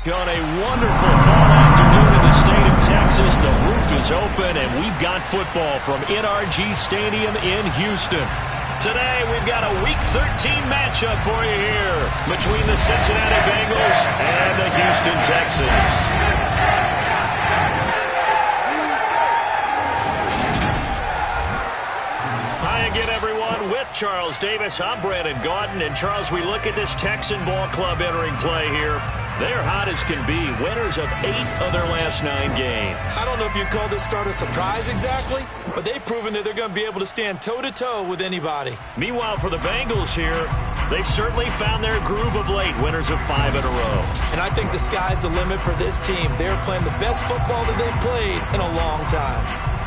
On a wonderful fall afternoon in the state of Texas, the roof is open, and we've got football from NRG Stadium in Houston. Today, we've got a Week 13 matchup for you here between the Cincinnati Bengals and the Houston Texans. Hi again, everyone. With Charles Davis, I'm Brandon Gaudin. And, Charles, we look at this Texan ball club entering play here. They're hot as can be, winners of 8 of their last 9 games. I don't know if you'd call this start a surprise exactly, but they've proven that they're going to be able to stand toe-to-toe with anybody. Meanwhile, for the Bengals here, they've certainly found their groove of late, winners of 5 in a row. And I think the sky's the limit for this team. They're playing the best football that they've played in a long time.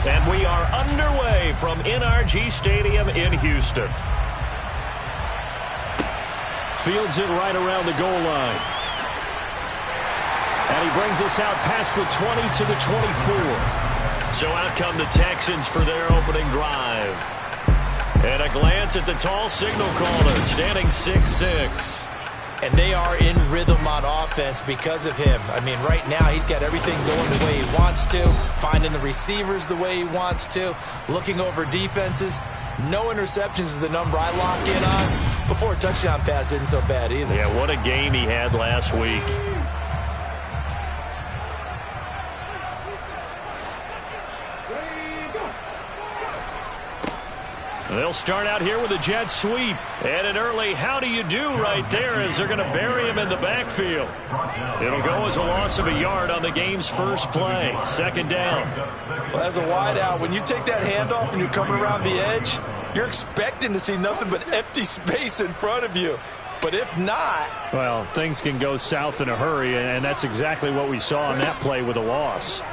And we are underway from NRG Stadium in Houston. Fields it right around the goal line. And he brings us out past the 20 to the 24. So out come the Texans for their opening drive. And a glance at the tall signal caller, standing 6'6". And they are in rhythm on offense because of him. I mean, right now he's got everything going the way he wants to, finding the receivers the way he wants to, looking over defenses. No interceptions is the number I lock in on. Before a touchdown pass isn't so bad either. Yeah, what a game he had last week. They'll start out here with a jet sweep. And an early how do you do right there as they're going to bury him in the backfield. It'll go as a loss of a yard on the game's first play. Second down. Well, as a wide out, when you take that handoff and you're coming around the edge, you're expecting to see nothing but empty space in front of you. But if not... well, things can go south in a hurry, and that's exactly what we saw on that play with a loss.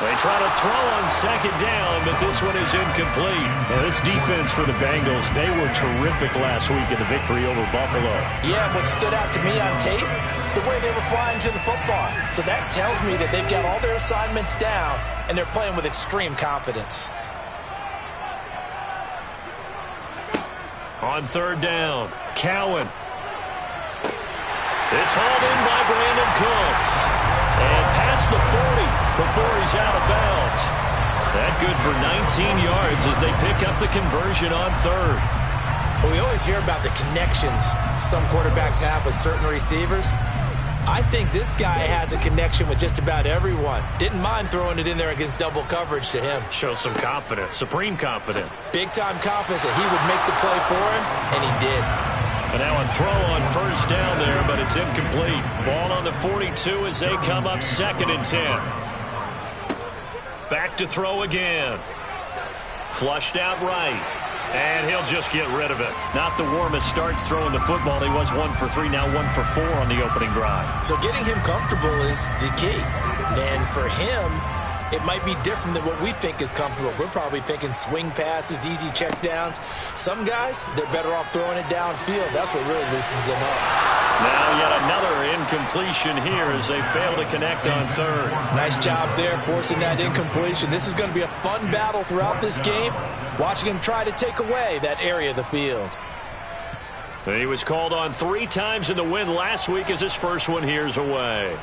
They try to throw on second down, but this one is incomplete. Now, this defense for the Bengals, they were terrific last week in the victory over Buffalo. Yeah, what stood out to me on tape, the way they were flying to the football. So that tells me that they've got all their assignments down, and they're playing with extreme confidence. On third down, Cowan. It's hauled in by Brandon Cooks. And past the 40 before he's out of bounds. That good for 19 yards as they pick up the conversion on third. Well, we always hear about the connections some quarterbacks have with certain receivers. I think this guy has a connection with just about everyone. Didn't mind throwing it in there against double coverage to him. Shows some confidence, supreme confidence. Big-time confidence that he would make the play for him, and he did. And now a throw on first down there, but it's incomplete. Ball on the 42 as they come up 2nd and 10. Back to throw again. Flushed out right. And he'll just get rid of it. Not the warmest starts throwing the football. He was 1 for 3, now 1 for 4 on the opening drive. So getting him comfortable is the key. And for him, it might be different than what we think is comfortable. We're probably thinking swing passes, easy checkdowns. Some guys, they're better off throwing it downfield. That's what really loosens them up. Now yet another incompletion here as they fail to connect on third. Nice job there forcing that incompletion. This is going to be a fun battle throughout this game, watching him try to take away that area of the field. He was called on 3 times in the win last week as his first one here's away.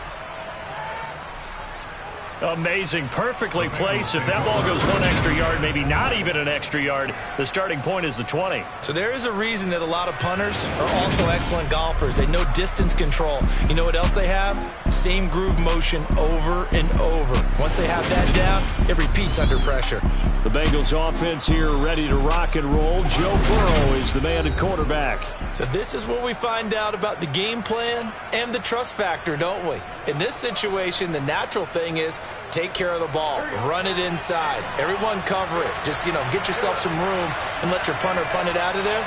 Amazing. Perfectly placed. If that ball goes one extra yard, maybe not even an extra yard, the starting point is the 20. So there is a reason that a lot of punters are also excellent golfers. They know distance control. You know what else they have? Same groove motion over and over. Once they have that down, it repeats under pressure. The Bengals offense here ready to rock and roll. Joe Burrow is the man at quarterback. So this is where we find out about the game plan and the trust factor, don't we? In this situation, the natural thing is take care of the ball. Run it inside. Everyone cover it. Just, get yourself some room and let your punter punt it out of there.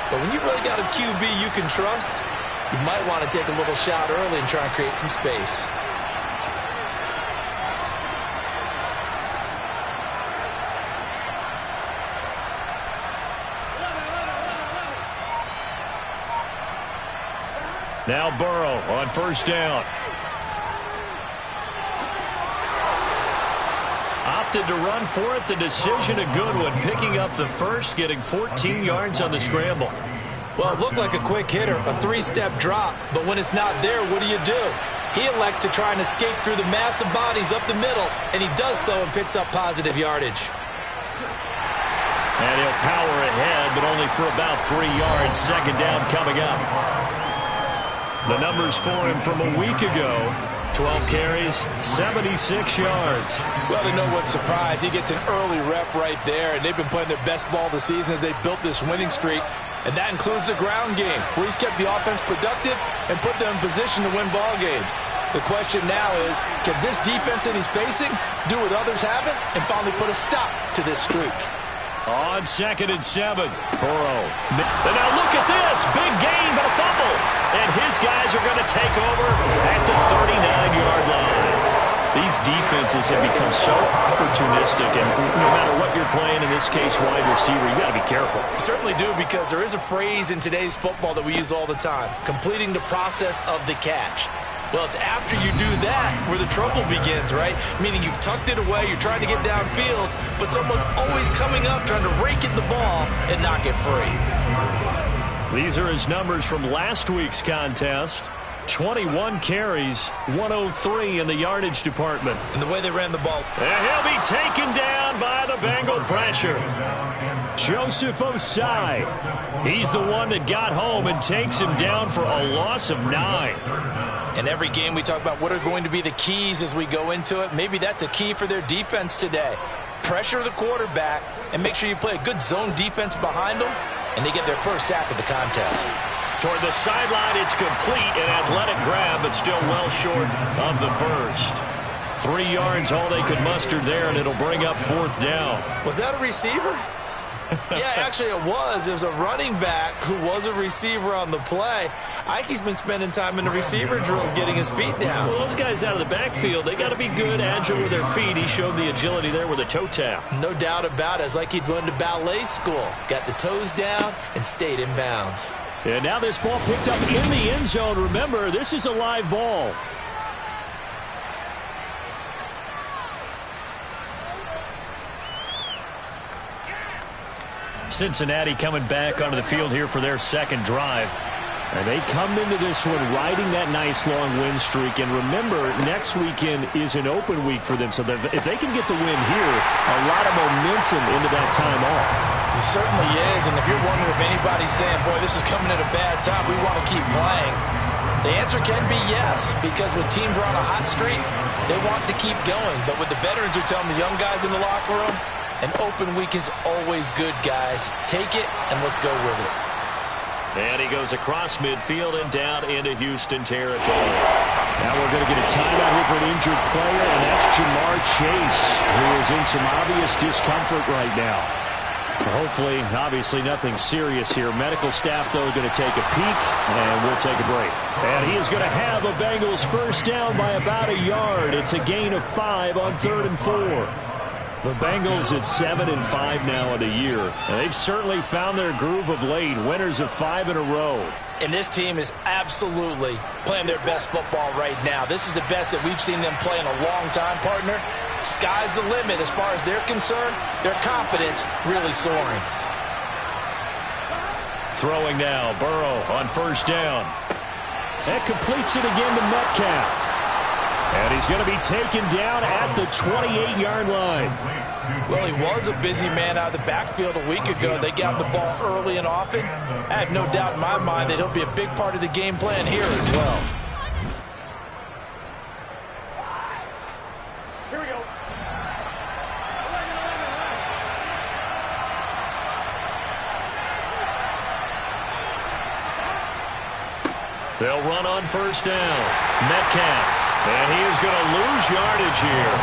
But when you really got a QB you can trust, you might want to take a little shot early and try and create some space. Now Burrow on first down. Opted to run for it. The decision a good one. Picking up the first, getting 14 yards on the scramble. Well, it looked like a quick hitter, a three-step drop. But when it's not there, what do? He elects to try and escape through the massive bodies up the middle, and he does so and picks up positive yardage. And he'll power ahead, but only for about 3 yards. Second down coming up. The numbers for him from a week ago, 12 carries, 76 yards. Well, to know what surprise, he gets an early rep right there, and they've been playing their best ball this season as they built this winning streak, and that includes the ground game, where he's kept the offense productive and put them in position to win ball games. The question now is, can this defense that he's facing do what others haven't and finally put a stop to this streak? On 2nd and 7, Burrow. And now look at this. Big gain, but a fumble. And his guys are going to take over at the 39-yard line. These defenses have become so opportunistic, and no matter what you're playing, in this case, wide receiver, you got to be careful. You certainly do, because there is a phrase in today's football that we use all the time, completing the process of the catch. Well, it's after you do that where the trouble begins, right? Meaning you've tucked it away, you're trying to get downfield, but someone's always coming up trying to rake at the ball and knock it free. These are his numbers from last week's contest. 21 carries, 103 in the yardage department. And the way they ran the ball. And he'll be taken down by the Bengal pressure. Joseph Osai. He's the one that got home and takes him down for a loss of 9. In every game we talk about what are going to be the keys as we go into it. Maybe that's a key for their defense today. Pressure the quarterback and make sure you play a good zone defense behind them, and they get their first sack of the contest. Toward the sideline, it's complete. An athletic grab, but still well short of the first. 3 yards, all they could muster there, and it'll bring up 4th down. Was that a receiver? Yeah, actually it was. It was a running back who was a receiver on the play. Ike's been spending time in the receiver drills getting his feet down. Well, those guys out of the backfield, they got to be good, agile with their feet. He showed the agility there with a toe tap. No doubt about it. It's like he'd went to ballet school. Got the toes down and stayed in bounds. And now this ball picked up in the end zone. Remember, this is a live ball. Cincinnati coming back onto the field here for their second drive. And they come into this one riding that nice long win streak. And remember, next weekend is an open week for them. So if they can get the win here, a lot of momentum into that time off. It certainly is. And if you're wondering if anybody's saying, boy, this is coming at a bad time, we want to keep playing, the answer can be yes. Because when teams are on a hot streak, they want to keep going. But what the veterans are telling the young guys in the locker room, an open week is always good, guys. Take it, and let's go with it. And he goes across midfield and down into Houston territory. Now we're going to get a timeout here for an injured player, and that's Jamar Chase, who is in some obvious discomfort right now. Hopefully, obviously, nothing serious here. Medical staff, though, going to take a peek, and we'll take a break. And he is going to have the Bengals first down by about a yard. It's a gain of 5 on 3rd and 4. The Bengals at 7-5 now in the year. And they've certainly found their groove of late. Winners of 5 in a row. And this team is absolutely playing their best football right now. This is the best that we've seen them play in a long time, partner. Sky's the limit as far as they're concerned. Their confidence really soaring. Throwing now, Burrow on first down. That completes it again to Metcalf. And he's going to be taken down at the 28-yard line. Well, he was a busy man out of the backfield a week ago. They got the ball early and often. I have no doubt in my mind that he'll be a big part of the game plan here as well. Here we go. They'll run on first down. Metcalf. And he is going to lose yardage here.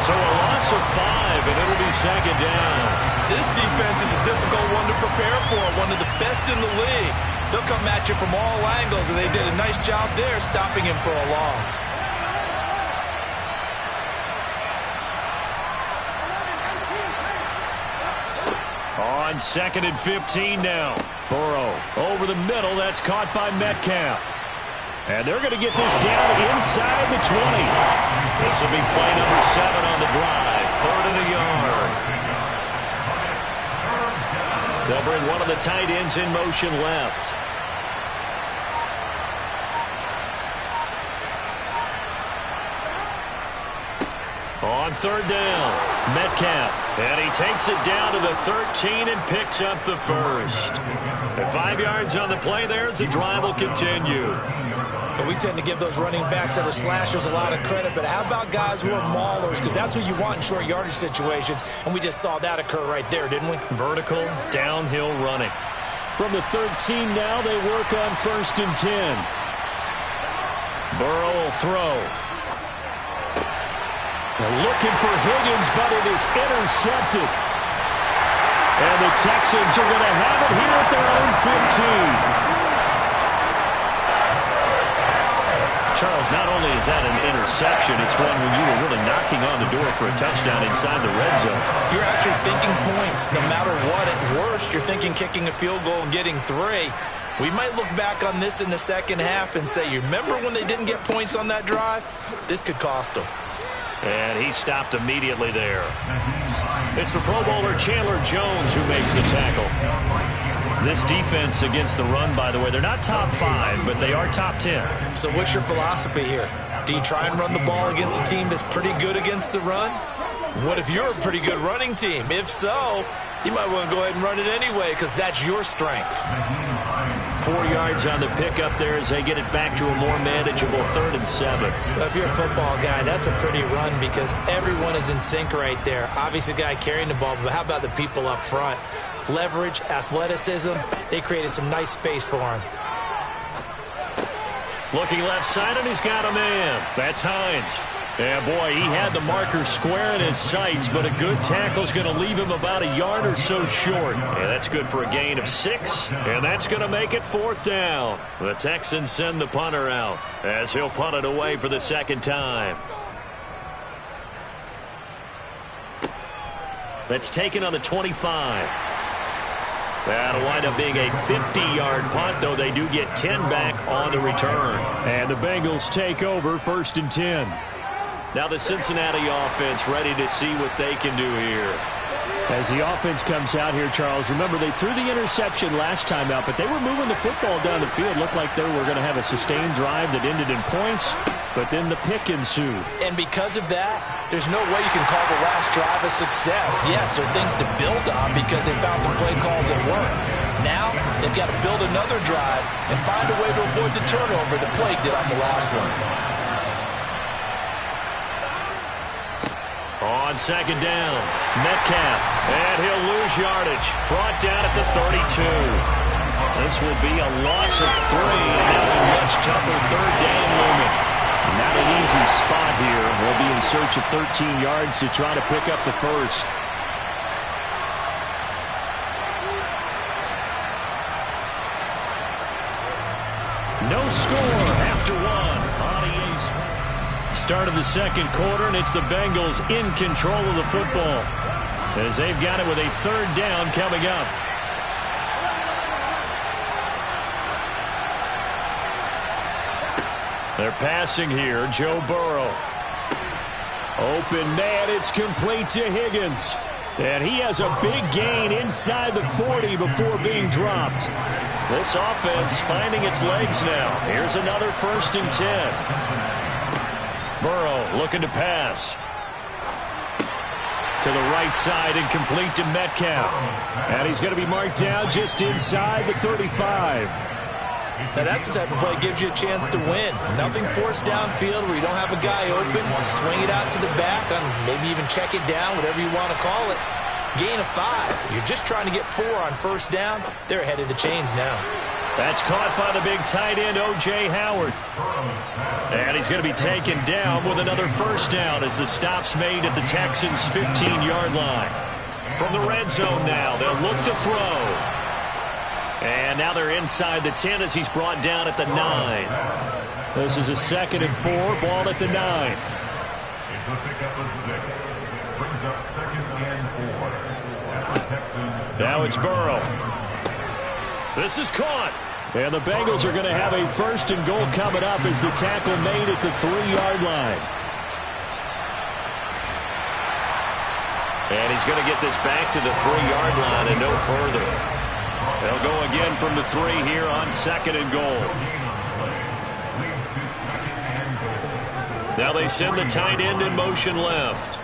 So a loss of 5, and it'll be second down. This defense is a difficult one to prepare for, one of the best in the league. They'll come at you from all angles, and they did a nice job there stopping him for a loss. On 2nd and 15 now. Burrow over the middle. That's caught by Metcalf. And they're going to get this down inside the 20. This will be play number 7 on the drive. 3rd and a yard. They'll bring one of the tight ends in motion left. On 3rd down, Metcalf. And he takes it down to the 13 and picks up the first. And 5 yards on the play there as the drive will continue. And we tend to give those running backs that are slashers a lot of credit, but how about guys who are maulers? Because that's who you want in short yardage situations, and we just saw that occur right there, didn't we? Vertical, downhill running. From the 13 now, they work on 1st and 10. Burrow will throw. They're looking for Higgins, but it is intercepted. And the Texans are going to have it here at their own 15. Charles, not only is that an interception, it's one when you were really knocking on the door for a touchdown inside the red zone. You're actually thinking points. No matter what, at worst, you're thinking kicking a field goal and getting 3. We might look back on this in the second half and say, you remember when they didn't get points on that drive? This could cost them. And he stopped immediately there. It's the Pro Bowler Chandler Jones who makes the tackle. This defense against the run, by the way, they're not top 5, but they are top 10. So what's your philosophy here? Do you try and run the ball against a team that's pretty good against the run? What if you're a pretty good running team? If so, you might want to go ahead and run it anyway because that's your strength. 4 yards on the pickup there as they get it back to a more manageable 3rd and 7. Well, if you're a football guy, that's a pretty run because everyone is in sync right there. Obviously, the guy carrying the ball, but how about the people up front? Leverage, athleticism, they created some nice space for him. Looking left side, and he's got a man. That's Hines. And, boy, he had the marker square in his sights, but a good tackle is going to leave him about a yard or so short. And that's good for a gain of 6, and that's going to make it 4th down. The Texans send the punter out as he'll punt it away for the 2nd time. That's taken on the 25. That'll wind up being a 50-yard punt, though they do get 10 back on the return. And the Bengals take over 1st and 10. Now the Cincinnati offense ready to see what they can do here. As the offense comes out here, Charles, remember they threw the interception last time out, but they were moving the football down the field. Looked like they were going to have a sustained drive that ended in points, but then the pick ensued. And because of that, there's no way you can call the last drive a success. Yes, there are things to build on because they found some play calls that work. Now, they've got to build another drive and find a way to avoid the turnover the play did on the last one. On 2nd down, Metcalf, and he'll lose yardage. Brought down at the 32. This will be a loss of 3, and now a much tougher 3rd down looming. Not an easy spot here. We'll be in search of 13 yards to try to pick up the first. No score after 1 on EA Sports. Start of the 2nd quarter, and it's the Bengals in control of the football as they've got it with a 3rd down coming up. They're passing here. Joe Burrow. Open man. It's complete to Higgins. And he has a big gain inside the 40 before being dropped. This offense finding its legs now. Here's another 1st and 10. Burrow looking to pass. To the right side and complete to Metcalf. And he's going to be marked down just inside the 35. Now that's the type of play that gives you a chance to win. Nothing forced downfield where you don't have a guy open. Swing it out to the back, maybe even check it down, whatever you want to call it. Gain of 5. You're just trying to get 4 on first down. They're ahead of the chains now. That's caught by the big tight end, O.J. Howard. And he's going to be taken down with another first down as the stop's made at the Texans' 15-yard line. From the red zone now, they'll look to throw. And now they're inside the 10 as he's brought down at the 9. This is a 2nd and 4, ball at the 9. It's a pickup of 6. Brings up 2nd and 4. At the Texans. Now it's Burrow. This is caught. And the Bengals are going to have a 1st and goal coming up as the tackle made at the 3-yard line. And he's going to get this back to the 3-yard line and no further. They'll go again from the 3 here on 2nd and goal. Now they send the tight end in motion left.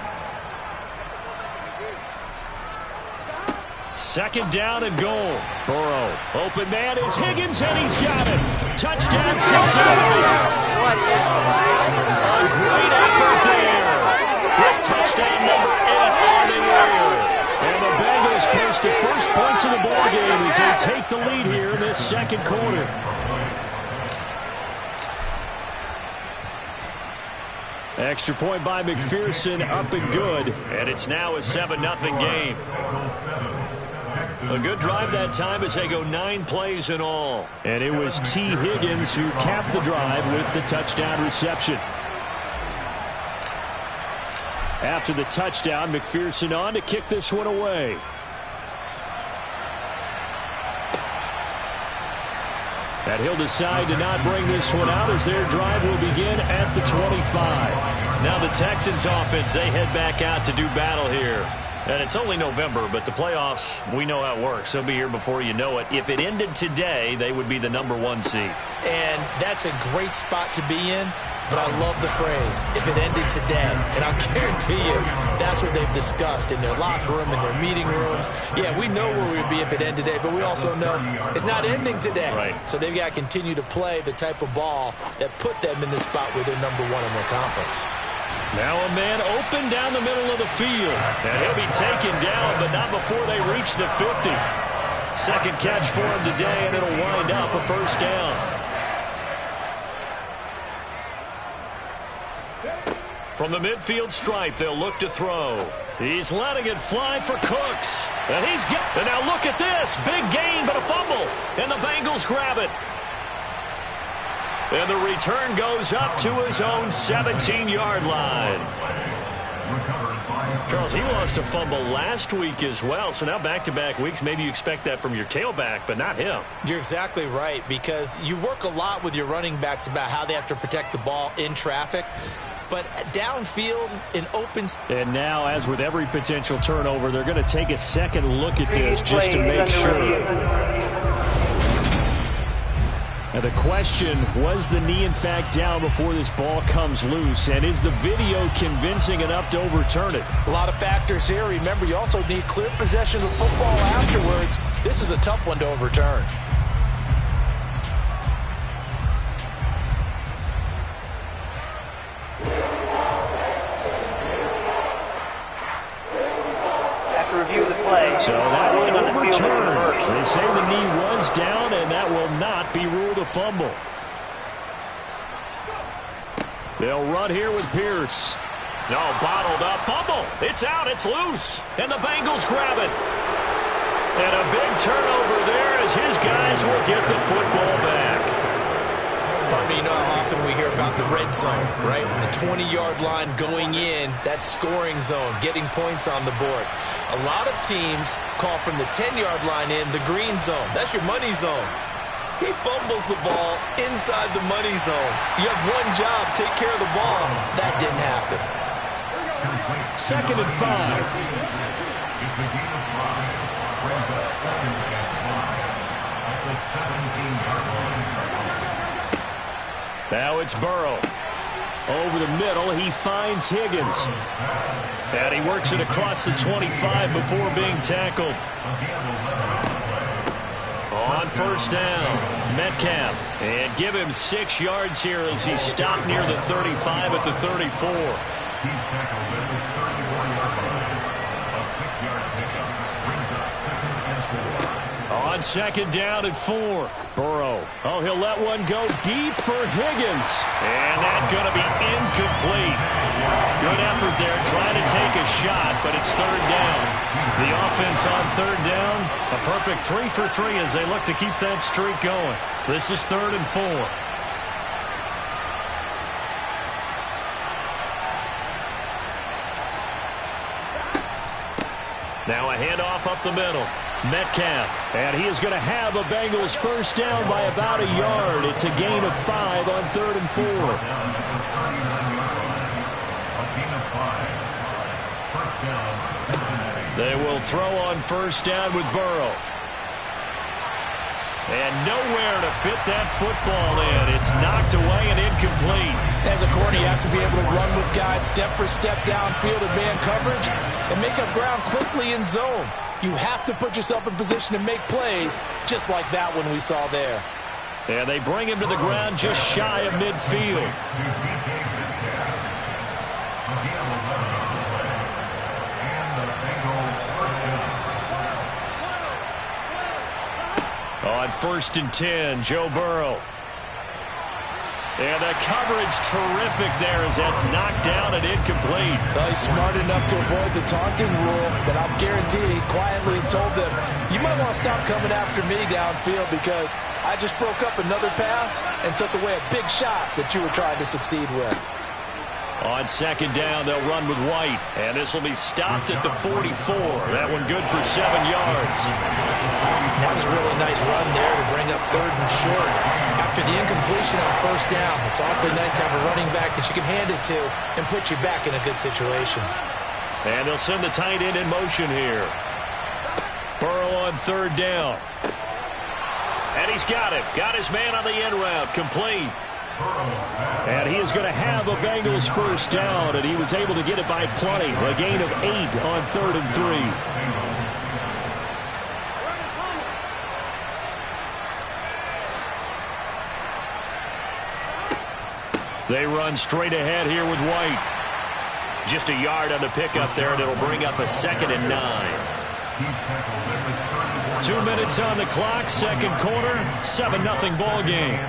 2nd down and goal. Burrow. Open man is Higgins, and he's got it. Touchdown, Cincinnati. A great effort there. With touchdown number 8 on the air. And the Bengals post the first points of the ballgame as they take the lead here in this 2nd quarter. Extra point by McPherson, up and good. And it's now a 7-0 game. A good drive that time as they go 9 plays in all. And it was T. Higgins who capped the drive with the touchdown reception. After the touchdown, McPherson on to kick this one away. And he'll decide to not bring this one out as their drive will begin at the 25. Now the Texans offense, they head back out to do battle here. And it's only November, but the playoffs, we know how it works. They'll be here before you know it. If it ended today, they would be the number 1 seed. And that's a great spot to be in, but I love the phrase, if it ended today. And I'll guarantee you, that's what they've discussed in their locker room, in their meeting rooms. Yeah, we know where we'd be if it ended today, but we also know it's not ending today. Right. So they've got to continue to play the type of ball that put them in the spot where they're number 1 in their conference. Now a man open down the middle of the field. And he'll be taken down, but not before they reach the 50. 2nd catch for him today, and it'll wind up a first down. From the midfield stripe, they'll look to throw. He's letting it fly for Cooks. And he's got. And now look at this. Big gain, but a fumble. And the Bengals grab it. And the return goes up to his own 17-yard line. Charles, he lost a fumble last week as well, so now back-to-back weeks, maybe you expect that from your tailback, but not him. You're exactly right, because you work a lot with your running backs about how they have to protect the ball in traffic. But downfield, in open... And now, as with every potential turnover, they're going to take a second look at this just to make sure. And the question, was the knee in fact down before this ball comes loose? And is the video convincing enough to overturn it? A lot of factors here. Remember, you also need clear possession of the football afterwards. This is a tough one to overturn. Review the play. So that one overturned. They say the knee was down, and that will not be ruled a fumble. They'll run here with Pierce. No, bottled up. Fumble. It's out. It's loose. And the Bengals grab it. And a big turnover there as his guys will get the football back. Pardon me, you know how often we hear about the red zone, right? From the 20-yard line going in, that scoring zone, getting points on the board. A lot of teams call from the 10-yard line in the green zone. That's your money zone. He fumbles the ball inside the money zone. You have one job, take care of the ball. That didn't happen. 2nd and 5. It's the game of 5. Brings up 2nd and 5 at the 17-yard line. Now it's Burrow. Over the middle, he finds Higgins. And he works it across the 25 before being tackled. On first down, Metcalf. And give him 6 yards here as he's stopped near the 35 at the 34. He's tackled at the 34-yard line. A 6-yard pickup brings up 2nd and 4. On second down at 4. Burrow. Oh, he'll let one go deep for Higgins. And that's going to be incomplete. Good effort there trying to take a shot, but it's third down. The offense on third down, a perfect 3 for 3 as they look to keep that streak going. This is 3rd and 4. Now a handoff up the middle. Metcalf. And he is going to have a Bengals first down by about a yard. It's a gain of 5 on 3rd and 4. They will throw on first down with Burrow. And nowhere to fit that football in. It's knocked away and incomplete. As a corner, you have to be able to run with guys step for step downfield in man coverage and make up ground quickly in zone. You have to put yourself in position to make plays, just like that one we saw there. And they bring him to the ground just shy of midfield. On 1st and 10, Joe Burrow. And the coverage terrific there as that's knocked down and incomplete. Well, he's smart enough to avoid the taunting rule, but I'm guaranteed he quietly has told them, you might want to stop coming after me downfield because I just broke up another pass and took away a big shot that you were trying to succeed with. On second down, they'll run with White. And this will be stopped at the 44. That one good for 7 yards. That was a really nice run there to bring up 3rd and short. After the incompletion on first down, it's awfully nice to have a running back that you can hand it to and put you back in a good situation. And they'll send the tight end in motion here. Burrow on 3rd down. And he's got it. Got his man on the end route. Complete. And he is going to have a Bengals first down, and he was able to get it by plenty. A gain of 8 on 3rd and 3. They run straight ahead here with White. Just a yard on the pickup there, and it'll bring up a 2nd and 9. 2 minutes on the clock, second quarter, 7-0 ball game.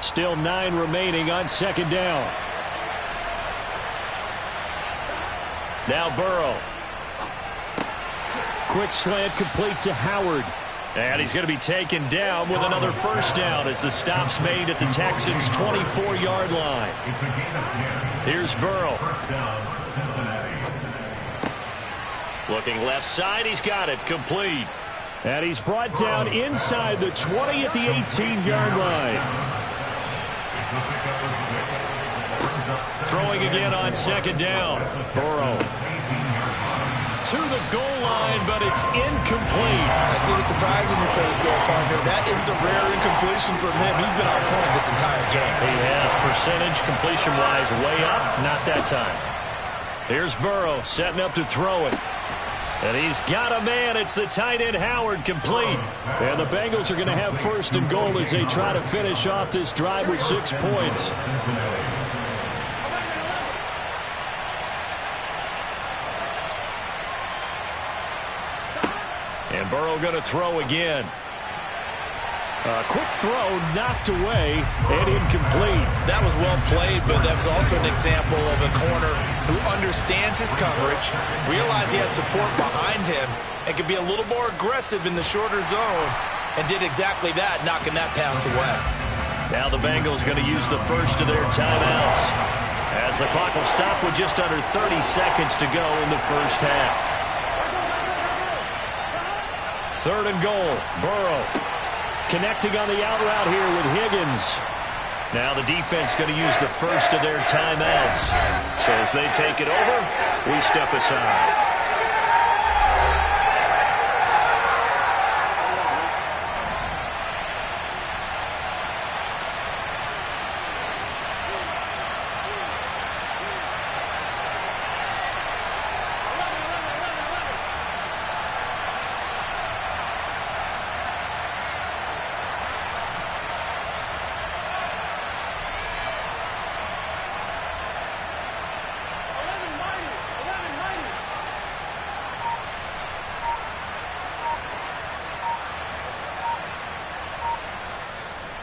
Still 9 remaining on second down. Now Burrow. Quick slant complete to Howard. And he's going to be taken down with another first down as the stop's made at the Texans' 24-yard line. Here's Burrow. Looking left side, he's got it. Complete. And he's brought down inside the 20 at the 18-yard line. Throwing again on second down. Burrow. To the goal line, but it's incomplete. I see the surprise in your face there, partner. That is a rare incompletion from him. He's been on point this entire game. He has percentage completion-wise way up. Not that time. Here's Burrow setting up to throw it. And he's got a man. It's the tight end Howard, complete. And the Bengals are going to have 1st and goal as they try to finish off this drive with 6 points. And Burrow going to throw again. A quick throw knocked away and incomplete. That was well played, but that was also an example of a corner who understands his coverage, realized he had support behind him, and could be a little more aggressive in the shorter zone, and did exactly that, knocking that pass away. Now the Bengals going to use the first of their timeouts as the clock will stop with just under 30 seconds to go in the first half. 3rd and goal, Burrow. Connecting on the out route here with Higgins. Now the defense going to use the first of their timeouts. So as they take it over, we step aside.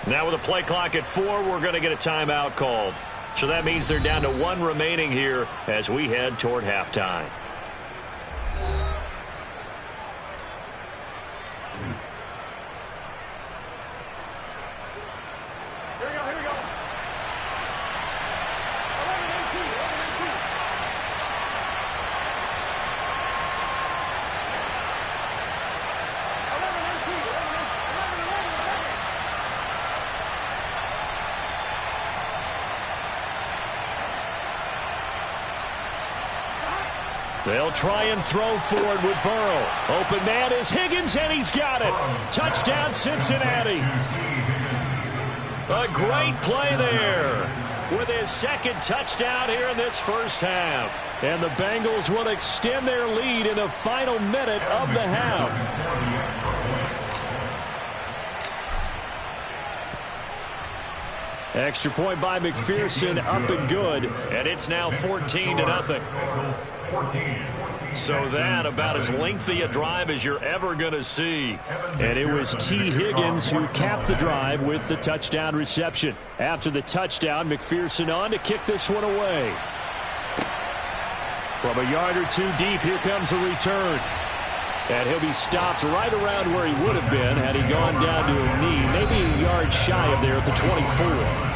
Now with a play clock at 4, we're going to get a timeout called. So that means they're down to 1 remaining here as we head toward halftime. They'll try and throw forward with Burrow. Open man is Higgins, and he's got it. Touchdown, Cincinnati. A great play there with his second touchdown here in this first half. And the Bengals will extend their lead in the final minute of the half. Extra point by McPherson, up and good. And it's now 14-0. So that about as lengthy a drive as you're ever going to see. And it was T. Higgins who capped the drive with the touchdown reception. After the touchdown, McPherson on to kick this one away. From a yard or two deep, here comes a return. And he'll be stopped right around where he would have been had he gone down to a knee, maybe a yard shy of there at the 24.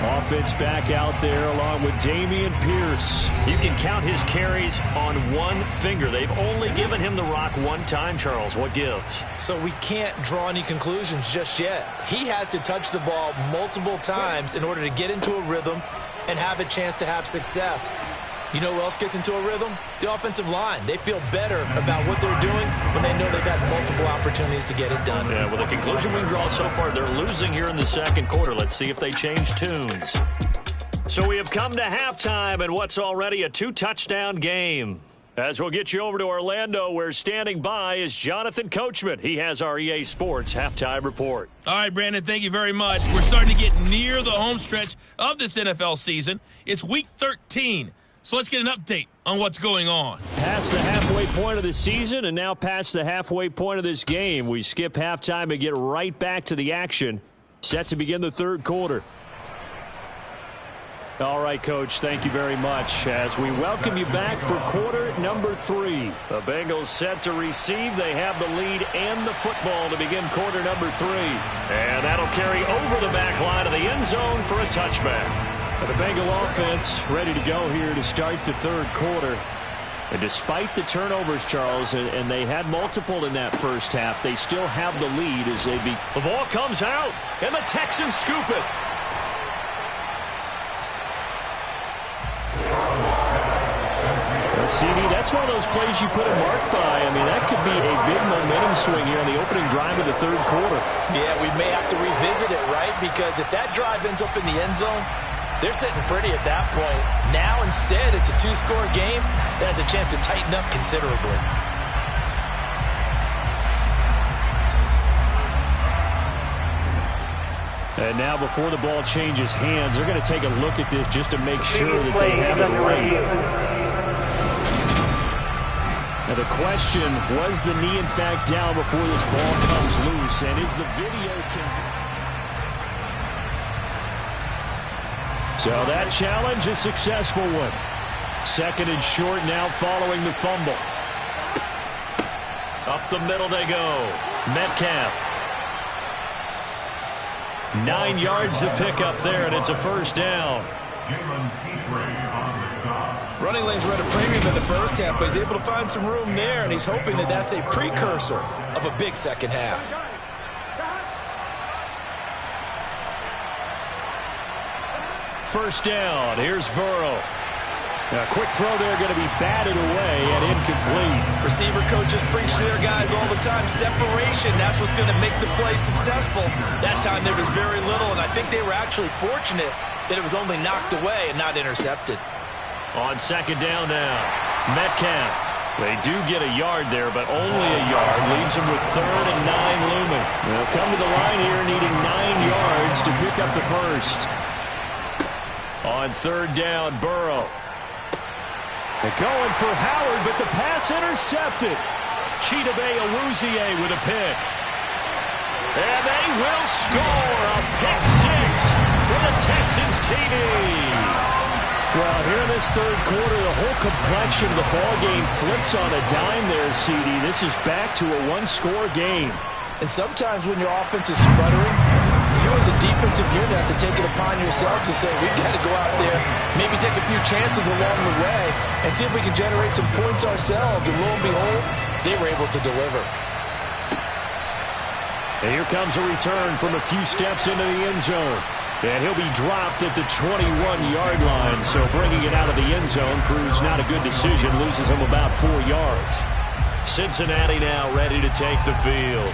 Offense back out there along with Dameon Pierce. You can count his carries on one finger. They've only given him the rock one time, Charles. What gives? So we can't draw any conclusions just yet. He has to touch the ball multiple times in order to get into a rhythm and have a chance to have success. You know who else gets into a rhythm? The offensive line. They feel better about what they're doing when they know they've had multiple opportunities to get it done. Yeah, well, the conclusion we draw so far, they're losing here in the second quarter. Let's see if they change tunes. So we have come to halftime in what's already a 2-touchdown game. As we'll get you over to Orlando, where standing by is Jonathan Coachman. He has our EA Sports halftime report. All right, Brandon, thank you very much. We're starting to get near the home stretch of this NFL season. It's Week 13. So let's get an update on what's going on. Past the halfway point of the season and now past the halfway point of this game. We skip halftime and get right back to the action. Set to begin the third quarter. All right, Coach, thank you very much as we welcome you back for quarter number 3. The Bengals set to receive. They have the lead and the football to begin quarter number 3. And that'll carry over the back line of the end zone for a touchback. The Bengal offense ready to go here to start the third quarter. And despite the turnovers, Charles, and they had multiple in that first half, they still have the lead as they be. The ball comes out, and the Texans scoop it. CD, that's one of those plays you put a mark by. I mean, that could be a big momentum swing here on the opening drive of the third quarter. Yeah, we may have to revisit it, right? Because if that drive ends up in the end zone, they're sitting pretty at that point. Now, instead, it's a 2-score game that has a chance to tighten up considerably. And now, before the ball changes hands, they're going to take a look at this just to make sure that they have it right. Now the question, was the knee in fact down before this ball comes loose? And is the video So that challenge a successful one. Second and short now following the fumble. Up the middle they go. Metcalf. 9 yards to pick up there, and it's a first down. Running lanes were at a premium in the first half, but he's able to find some room there, and he's hoping that that's a precursor of a big second half. First down. Here's Burrow. A quick throw there, going to be batted away and incomplete. Receiver coaches preach to their guys all the time. Separation, that's what's going to make the play successful. That time there was very little, and I think they were actually fortunate that it was only knocked away and not intercepted. On second down now, Metcalf. They do get a yard there, but only a yard. Leaves them with 3rd and 9 looming. They'll come to the line here needing 9 yards to pick up the first. On third down, Burrow. They're going for Howard, but the pass intercepted. Chidobe Awuzie with a pick. And they will score a pick six for the Texans TD. Well, here in this third quarter, the whole complexion of the ball game flips on a dime there, CD. This is back to a one-score game. And sometimes when your offense is sputtering, you as a defensive unit have to take it upon yourself to say, we've got to go out there, maybe take a few chances along the way, and see if we can generate some points ourselves. And lo and behold, they were able to deliver. And here comes a return from a few steps into the end zone. And he'll be dropped at the 21-yard line. So bringing it out of the end zone proves not a good decision. Loses him about 4 yards. Cincinnati now ready to take the field.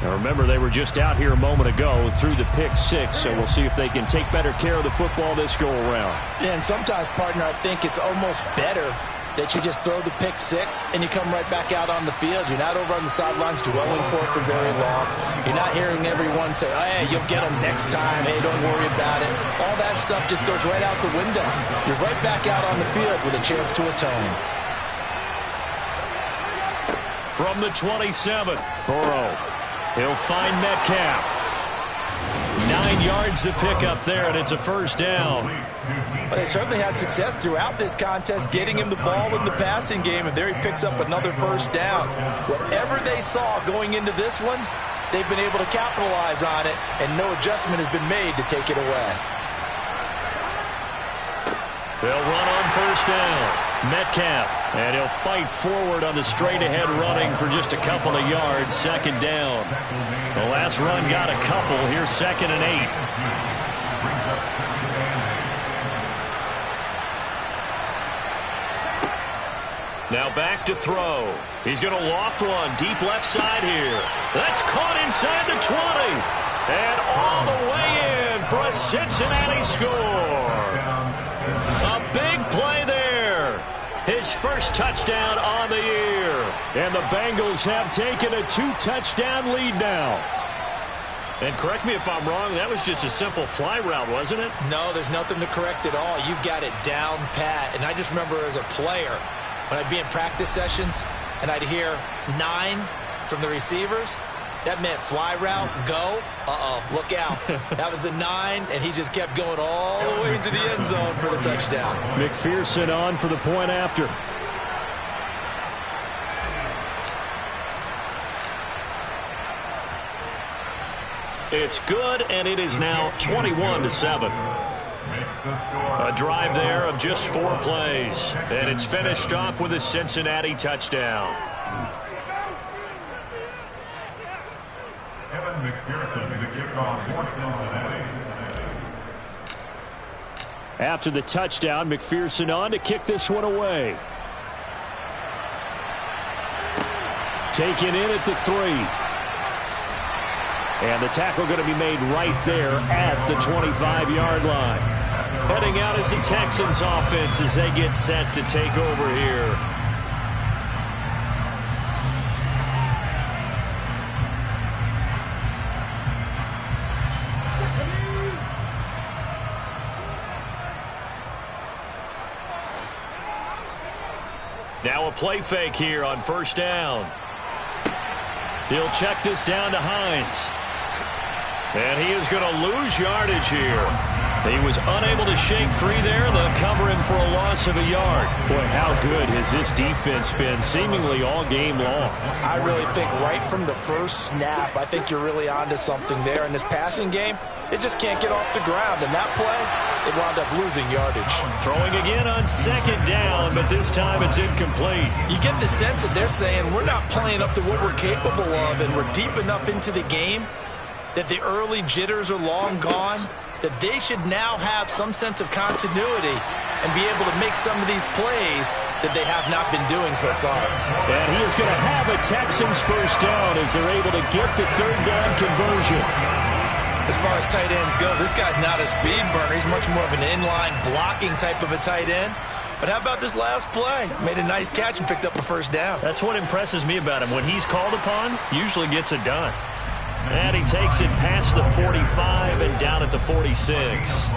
Now remember, they were just out here a moment ago through the pick six, so we'll see if they can take better care of the football this go-around. Yeah, and sometimes, partner, I think it's almost better that you just throw the pick six and you come right back out on the field. You're not over on the sidelines dwelling for it for very long. You're not hearing everyone say, oh, hey, you'll get them next time. Hey, don't worry about it. All that stuff just goes right out the window. You're right back out on the field with a chance to atone. From the 27, Burrow. He'll find Metcalf. 9 yards to pick up there, and it's a first down. Well, they certainly had success throughout this contest, getting him the ball in the passing game, and there he picks up another first down. Whatever they saw going into this one, they've been able to capitalize on it, and no adjustment has been made to take it away. They'll run on first down. Metcalf, and he'll fight forward on the straight-ahead running for just a couple of yards. Second down. The last run got a couple. Here's 2nd and 8. Now back to throw. He's going to loft one deep left side here. That's caught inside the 20. And all the way in for a Cincinnati score. A big play there. His first touchdown on the year. And the Bengals have taken a 2-touchdown lead now. And correct me if I'm wrong, that was just a simple fly route, wasn't it? No, there's nothing to correct at all. You've got it down pat. And I just remember as a player, when I'd be in practice sessions and I'd hear 9 from the receivers, that meant fly route, go. Look out. That was the 9, and he just kept going all the way into the end zone for the touchdown. McPherson on for the point after. It's good, and it is now 21-7. A drive there of just 4 plays, and it's finished off with a Cincinnati touchdown. McPherson to kick off for Cincinnati. After the touchdown, McPherson on to kick this one away. Taken in at the 3. And the tackle going to be made right there at the 25-yard line. Heading out is the Texans offense as they get set to take over here. Now a play fake here on first down. He'll check this down to Hines. And he is going to lose yardage here. He was unable to shake free there. They'll cover him for a loss of a yard. Boy, how good has this defense been seemingly all game long? I really think right from the first snap, I think you're really onto something there. In this passing game, it just can't get off the ground. And that play, it wound up losing yardage. Throwing again on second down, but this time it's incomplete. You get the sense that they're saying we're not playing up to what we're capable of, and we're deep enough into the game that the early jitters are long gone, that they should now have some sense of continuity and be able to make some of these plays that they have not been doing so far. And he is going to have a Texans first down as they're able to get the third down conversion. As far as tight ends go, this guy's not a speed burner. He's much more of an inline blocking type of a tight end. But how about this last play? Made a nice catch and picked up a first down. That's what impresses me about him. When he's called upon, usually gets it done. And he takes it past the 45 and down at the 46.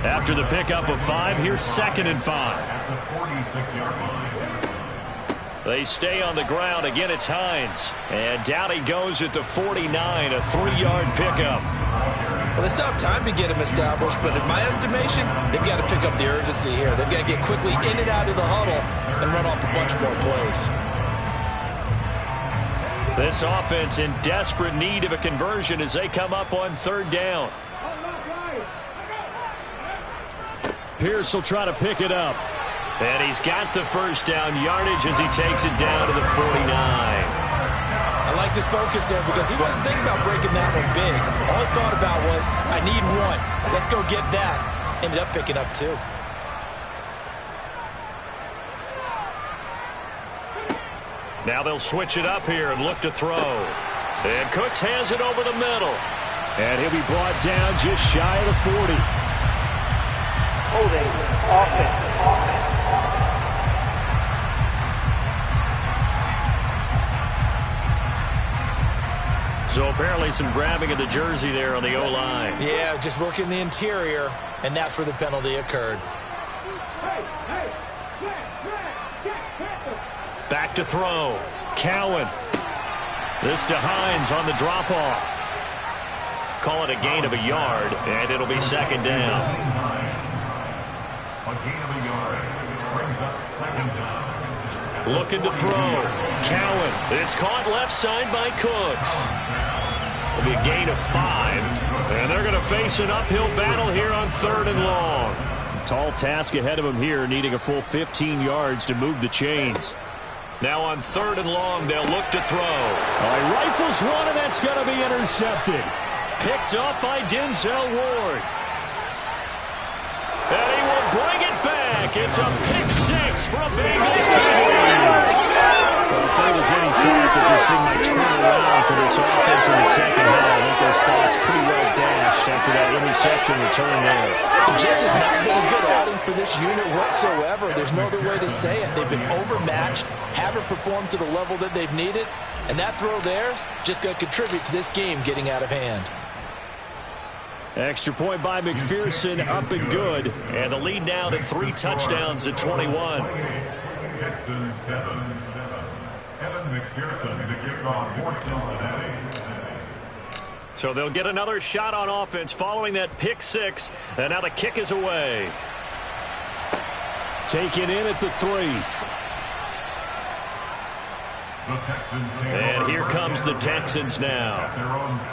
After the pickup of 5, here's 2nd and 5. At the 46-yard line. They stay on the ground. Again, it's Hines. And down he goes at the 49, a 3-yard pickup. Well, they still have time to get him established, but in my estimation, they've got to pick up the urgency here. They've got to get quickly in and out of the huddle and run off a bunch more plays. This offense in desperate need of a conversion as they come up on 3rd down. Pierce will try to pick it up. And he's got the first down yardage as he takes it down to the 49. I like this focus there because he wasn't thinking about breaking that one big. All he thought about was, I need one. Let's go get that. Ended up picking up 2. Now they'll switch it up here and look to throw. And Cooks has it over the middle. And he'll be brought down just shy of the 40. Holding. Offense. So apparently some grabbing of the jersey there on the O-line. Yeah, just looking the interior, and that's where the penalty occurred. Back to throw. Cowan. This to Hines on the drop-off. Call it a gain of a yard, and it'll be 2nd down. A gain of a yard brings up 2nd down. Looking to throw. Cowan. It's caught left side by Cooks. It'll be a gain of 5. And they're going to face an uphill battle here on 3rd and long. Tall task ahead of him here, needing a full 15 yards to move the chains. Now on 3rd and long, they'll look to throw. He rifles one, and that's going to be intercepted. Picked up by Denzel Ward. And he will bring it back. It's a pick 6 for a Bengals team. Well, if there was any thought that this thing might turn around for this offense in the second half, I think those thoughts pretty well dashed after that interception return there. It just has not been a good outing for this unit whatsoever. There's no other way to say it. They've been overmatched, haven't performed to the level that they've needed, and that throw there is just going to contribute to this game getting out of hand. Extra point by McPherson, up and good. And the lead now to 3 touchdowns at 21. Texans 7. Evan McPherson to kick off for Cincinnati. So they'll get another shot on offense following that pick 6. And now the kick is away. Taken in at the 3. And here comes the Texans now.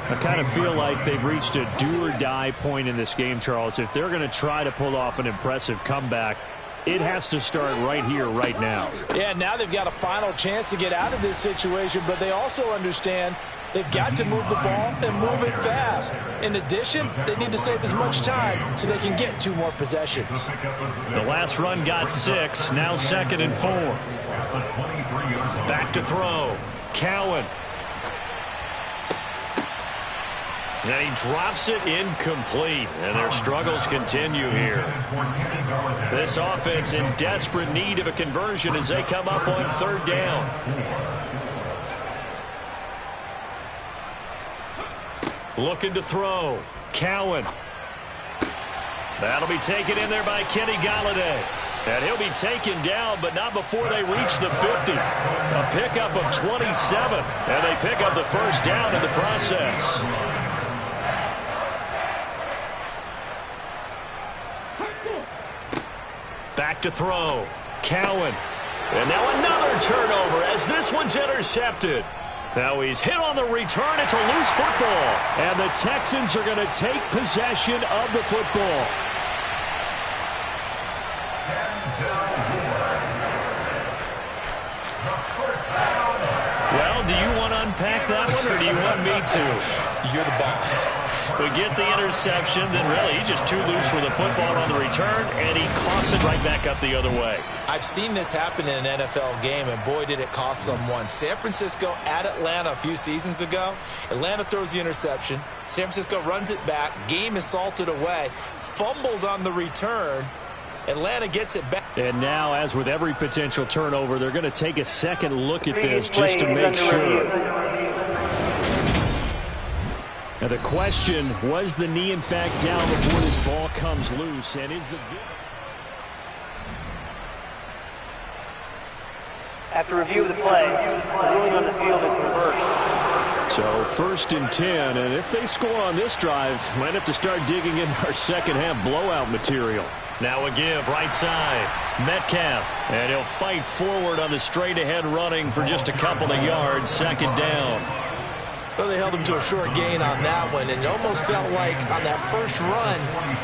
I kind of feel like they've reached a do-or-die point in this game, Charles. If they're going to try to pull off an impressive comeback, it has to start right here, right now. Yeah, now they've got a final chance to get out of this situation, but they also understand they've got to move the ball and move it fast. In addition, they need to save as much time so they can get 2 more possessions. The last run got 6, now 2nd and 4. Back to throw. Cowan. And he drops it incomplete. And their struggles continue here. This offense in desperate need of a conversion as they come up on 3rd down. Looking to throw. Cowan. That'll be taken in there by Kenny Golladay. And he'll be taken down, but not before they reach the 50. A pickup of 27. And they pick up the first down in the process. Back to throw. Cowan. And now another turnover as this one's intercepted. Now he's hit on the return. It's a loose football. And the Texans are going to take possession of the football. Well, do you want to unpack that one, or do you want me to? You're the boss. We get the interception, then really he's just too loose with the football on the return, and he coughs it right back up the other way. I've seen this happen in an NFL game, and boy, did it cost someone. San Francisco at Atlanta a few seasons ago. Atlanta throws the interception. San Francisco runs it back. Game is salted away. Fumbles on the return. Atlanta gets it back. And now, as with every potential turnover, they're going to take a second look at this just to make sure. Now the question, was the knee in fact down before this ball comes loose? And is the After review of the play, the ruling on the field is reversed. So 1st and 10, and if they score on this drive, might have to start digging in our second half blowout material. Now a give right side. Metcalf. And he'll fight forward on the straight ahead running for just a couple of yards. 2nd down. Well, they held him to a short gain on that one, and it almost felt like on that first run,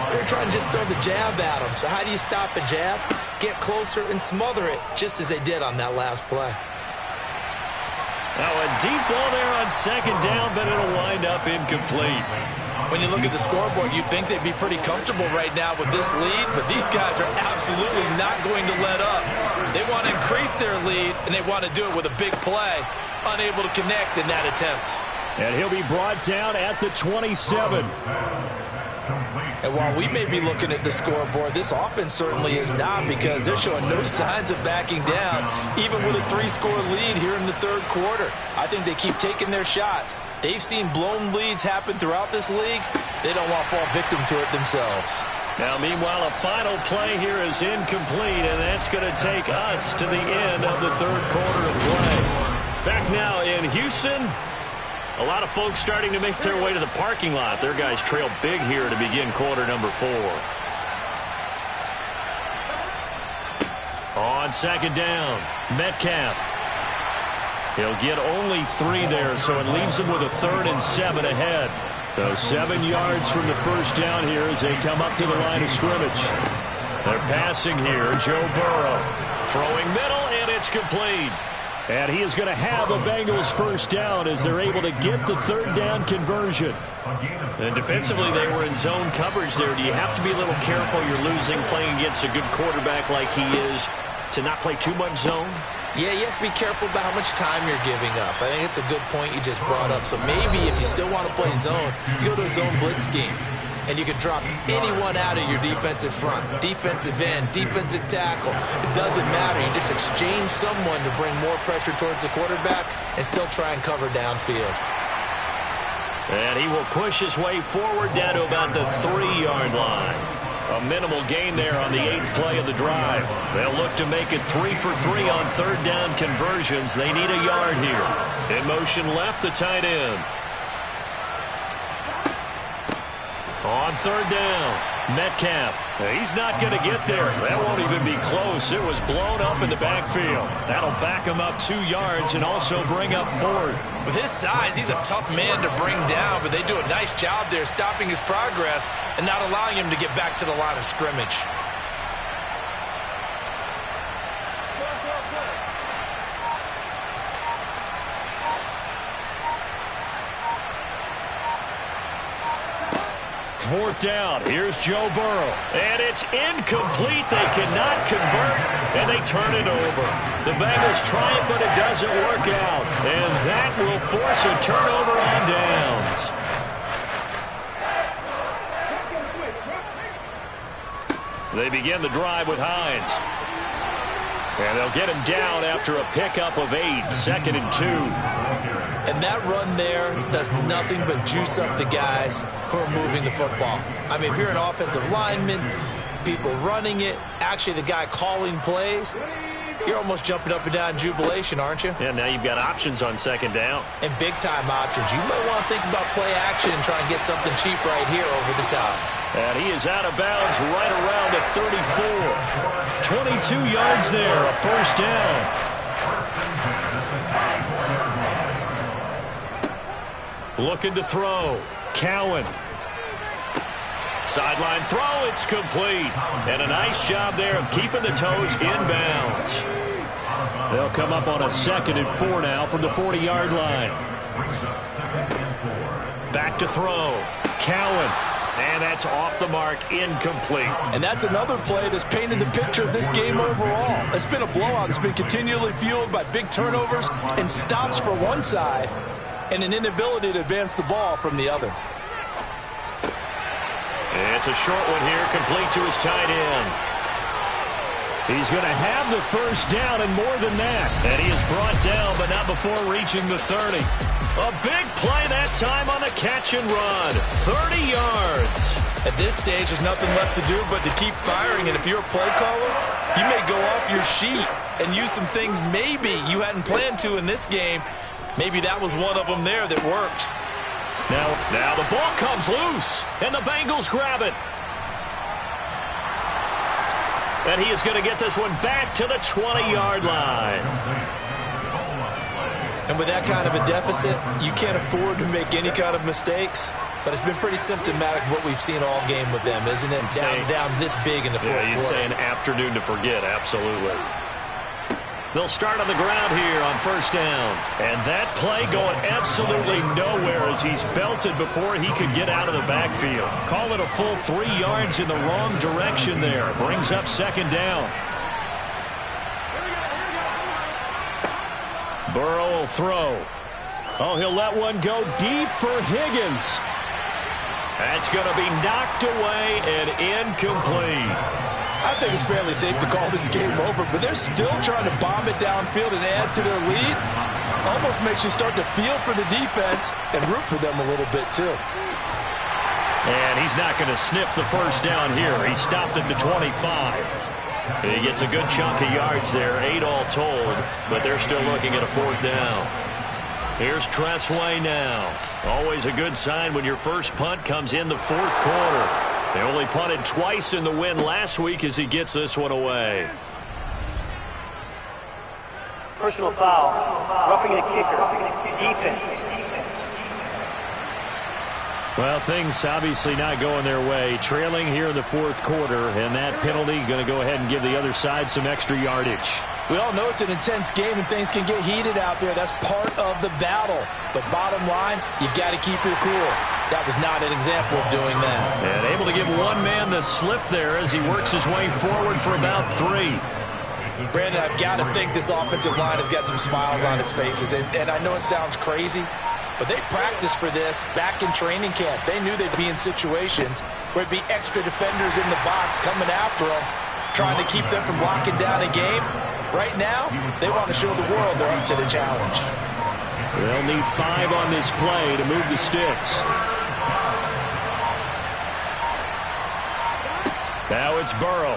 they were trying to just throw the jab at him. So how do you stop the jab? Get closer and smother it, just as they did on that last play. Now a deep ball there on 2nd down, but it'll wind up incomplete. When you look at the scoreboard, you'd think they'd be pretty comfortable right now with this lead, but these guys are absolutely not going to let up. They want to increase their lead, and they want to do it with a big play. Unable to connect in that attempt. And he'll be brought down at the 27. And while we may be looking at the scoreboard, this offense certainly is not, because they're showing no signs of backing down, even with a 3-score lead here in the 3rd quarter. I think they keep taking their shots. They've seen blown leads happen throughout this league. They don't want to fall victim to it themselves. Now, meanwhile, a final play here is incomplete, and that's going to take us to the end of the 3rd quarter of play. Back now in Houston. A lot of folks starting to make their way to the parking lot. Their guys trail big here to begin quarter number 4. On 2nd down, Metcalf. He'll get only 3 there, so it leaves him with a 3rd and 7 ahead. So 7 yards from the first down here as they come up to the line of scrimmage. They're passing here. Joe Burrow throwing middle, and it's complete. And he is going to have a Bengals first down as they're able to get the 3rd down conversion. And defensively, they were in zone coverage there. Do you have to be a little careful? You're losing playing against a good quarterback like he is to not play too much zone? Yeah, you have to be careful about how much time you're giving up. I think it's a good point you just brought up. So maybe if you still want to play zone, you go to a zone blitz scheme. And you can drop anyone out of your defensive front. Defensive end, defensive tackle. It doesn't matter. You just exchange someone to bring more pressure towards the quarterback and still try and cover downfield. And he will push his way forward down to about the 3-yard line. A minimal gain there on the 8th play of the drive. They'll look to make it 3 for 3 on 3rd down conversions. They need a yard here. In motion left, the tight end. On 3rd down, Metcalf. He's not going to get there. That won't even be close. It was blown up in the backfield. That'll back him up 2 yards and also bring up 4th. With his size, he's a tough man to bring down, but they do a nice job there stopping his progress and not allowing him to get back to the line of scrimmage. Fourth down. Here's Joe Burrow. And it's incomplete. They cannot convert, and they turn it over. The Bengals try it, but it doesn't work out. And that will force a turnover on downs. They begin the drive with Hines. And they'll get him down after a pickup of 8, 2nd and 2. And that run there does nothing but juice up the guys who are moving the football. I mean, if you're an offensive lineman, people running it, actually the guy calling plays, you're almost jumping up and down in jubilation, aren't you? Yeah, now you've got options on 2nd down. And big-time options. You might want to think about play action and try and get something cheap right here over the top. And he is out of bounds right around the 34. 22 yards there, a first down. Looking to throw. Cowan. Sideline throw, it's complete. And a nice job there of keeping the toes inbounds. They'll come up on a 2nd and 4 now from the 40-yard line. Back to throw. Cowan. And that's off the mark, incomplete. And that's another play that's painted the picture of this game overall. It's been a blowout. It's been continually fueled by big turnovers and stops for one side and an inability to advance the ball from the other. It's a short one here, complete to his tight end. He's going to have the first down and more than that. And he is brought down, but not before reaching the 30. A big play that time on the catch and run. 30 yards. At this stage, there's nothing left to do but to keep firing. And if you're a play caller, you may go off your sheet. and use some things maybe you hadn't planned to in this game. Maybe that was one of them there that worked. Now the ball comes loose, and the Bengals grab it. And he is going to get this one back to the 20-yard line. And with that kind of a deficit, you can't afford to make any kind of mistakes. But it's been pretty symptomatic of what we've seen all game with them, isn't it? Down this big in the fourth quarter. You'd say an afternoon to forget, absolutely. They'll start on the ground here on first down. And that play going absolutely nowhere as he's belted before he could get out of the backfield. Call it a full 3 yards in the wrong direction there. Brings up second down. Burrow will throw. Oh, he'll let one go deep for Higgins. That's going to be knocked away and incomplete. I think it's fairly safe to call this game over, but they're still trying to bomb it downfield and add to their lead. Almost makes you start to feel for the defense and root for them a little bit, too. And he's not going to sniff the first down here. He stopped at the 25. He gets a good chunk of yards there, 8 all told, but they're still looking at a fourth down. Here's Tressway now. Always a good sign when your first punt comes in the fourth quarter. They only punted twice in the win last week as he gets this one away. Personal foul. Roughing the kicker. Defense. Well, things obviously not going their way. Trailing here in the fourth quarter, and that penalty going to go ahead and give the other side some extra yardage. We all know it's an intense game and things can get heated out there. That's part of the battle. But bottom line, you got to keep your cool. That was not an example of doing that. And able to give one man the slip there as he works his way forward for about 3. Brandon, I've got to think this offensive line has got some smiles on its faces. And I know it sounds crazy, but they practiced for this back in training camp. They knew they'd be in situations where it'd be extra defenders in the box coming after them, trying to keep them from locking down a game. Right now, they want to show the world they're up to the challenge. They'll need 5 on this play to move the sticks. Now it's Burrow.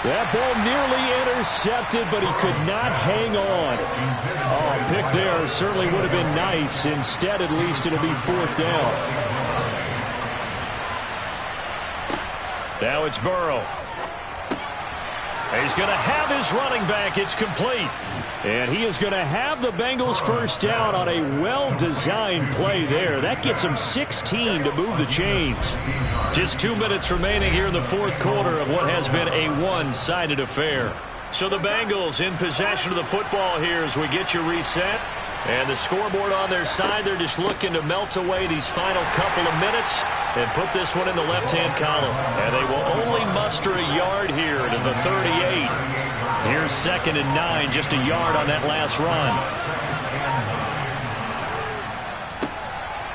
That ball nearly intercepted, but he could not hang on. Oh, a pick there certainly would have been nice. Instead, at least, it'll be fourth down. Now it's Burrow. He's going to have his running back. It's complete. And he is going to have the Bengals first down on a well-designed play there. That gets him 16 to move the chains. Just 2 minutes remaining here in the fourth quarter of what has been a one-sided affair. So the Bengals in possession of the football here as we get you reset. And the scoreboard on their side, they're just looking to melt away these final couple of minutes and put this one in the left-hand column. And they will only muster a yard here to the 38. Here's 2nd and 9, just a yard on that last run.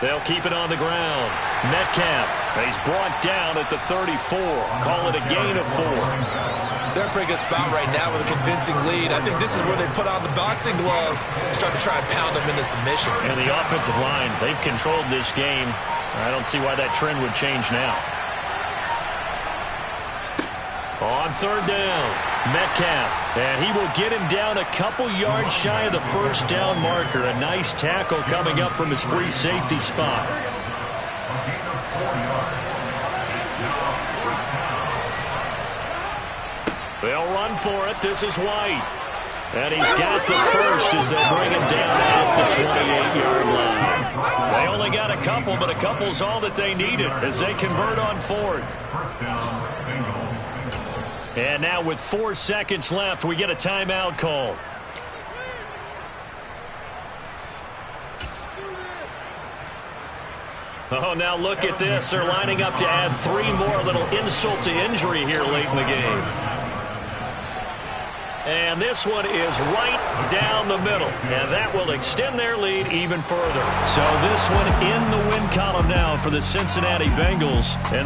They'll keep it on the ground. Metcalf, he's brought down at the 34. Call it a gain of 4. They're in a pretty good spot right now with a convincing lead. I think this is where they put on the boxing gloves and start to try and pound them into submission. And the offensive line, they've controlled this game. I don't see why that trend would change now. On 3rd down, Metcalf. And he will get him down a couple yards shy of the first down marker. A nice tackle coming up from his free safety spot. They'll run for it. This is White. And he's got the first as they bring him down at the 28-yard line. They only got a couple, but a couple's all that they needed as they convert on 4th. And now with 4 seconds left, we get a timeout call. Oh, now look at this. They're lining up to add 3 more. A little insult to injury here late in the game. And this one is right down the middle. And that will extend their lead even further. So this one in the win column now for the Cincinnati Bengals. And they